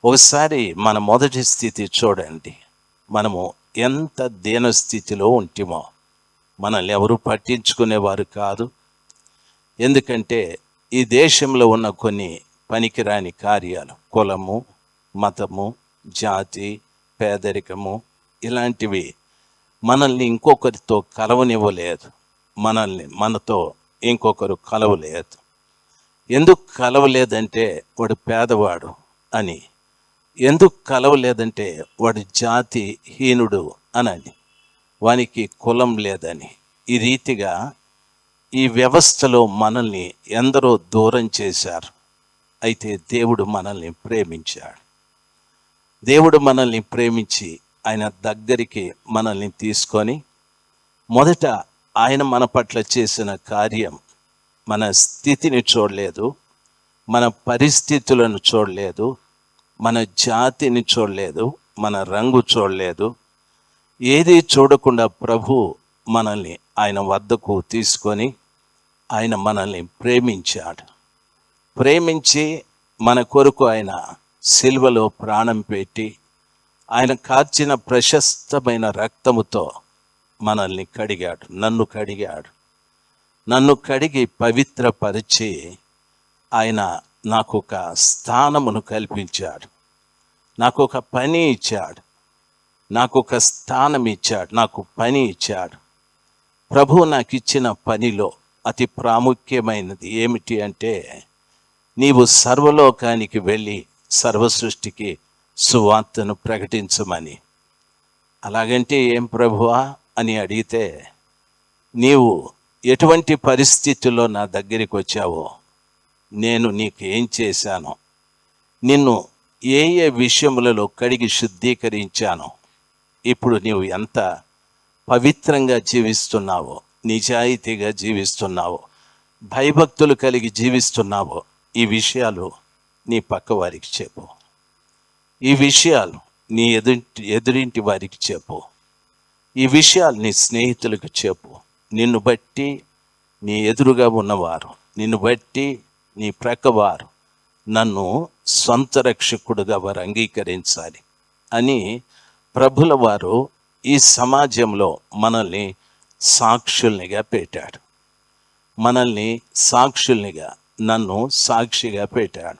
ఒకసారి మన మొదటి స్థితి చూడండి. మనము ఎంత దీనస్థితిలో ఉంటిమో. మనల్ని ఎవరు పట్టించుకునేవారు కాదు. ఎందుకంటే ఈ దేశంలో ఉన్న కొన్ని పనికిరాని కార్యాలు, కులము, మతము, జాతి, పేదరికము, ఇలాంటివి మనల్ని ఇంకొకరితో కలవనివ్వలేదు. మనతో ఇంకొకరు కలవలేదు. ఎందుకు కలవలేదంటే వాడు పేదవాడు అని, ఎందుకు కలవలేదంటే వాడు జాతి హీనుడు అని, వానికి కులం లేదని. ఈ రీతిగా ఈ వ్యవస్థలో మనల్ని ఎందరో దూరం చేశారు. అయితే దేవుడు మనల్ని ప్రేమించాడు. దేవుడు మనల్ని ప్రేమించి ఆయన దగ్గరికి మనల్ని తీసుకొని, మొదట ఆయన మన పట్ల చేసిన కార్యం, మన స్థితిని చూడలేదు, మన పరిస్థితులను చూడలేదు, మన జాతిని చూడలేదు, మన రంగు చూడలేదు. ఏది చూడకుండా ప్రభు మనల్ని ఆయన వద్దకు తీసుకొని ఆయన మనల్ని ప్రేమించాడు. ప్రేమించి మన కొరకు ఆయన సిలువలో ప్రాణం పెట్టి ఆయన కార్చిన ప్రశస్తమైన రక్తముతో మనల్ని కడిగాడు. నన్ను కడిగి పవిత్రపరిచి ఆయన నాకు ఒక స్థానమును కల్పించాడు. నాకు ఒక పని ఇచ్చాడు, నాకు ఒక స్థానం ఇచ్చాడు, నాకు పని ఇచ్చాడు. ప్రభువు నాకు ఇచ్చిన పనిలో అతి ప్రాముఖ్యమైనది ఏమిటి అంటే, నీవు సర్వలోకానికి వెళ్ళి సర్వ సృష్టికి సువార్తను ప్రకటించమని. అలాగంటే ఏం ప్రభువా అని అడిగితే, నీవు ఎటువంటి పరిస్థితుల్లో నా దగ్గరికి వచ్చావో, నేను నీకు ఏం చేశానో, నిన్ను ఏ ఏ విషయములలో కడిగి శుద్ధీకరించానో, ఇప్పుడు నీవు ఎంత పవిత్రంగా జీవిస్తున్నావో, నిజాయితీగా జీవిస్తున్నావో, భయభక్తులు కలిగి జీవిస్తున్నావో, ఈ విషయాలు నీ పక్క వారికి చెప్పు. ఈ విషయాలు నీ ఎదురింటి వారికి చెప్పు. ఈ విషయాలు నీ స్నేహితులకు చెప్పు. నిన్ను బట్టి నీ ఎదురుగా ఉన్నవారు, నిన్ను బట్టి నీ ప్రక్కవారు నన్ను సొంత రక్షకుడుగా వారు అంగీకరించాలి అని ప్రభుల వారు ఈ సమాజంలో మనల్ని సాక్షుల్నిగా పెట్టాడు. నన్ను సాక్షిగా పెట్టాడు.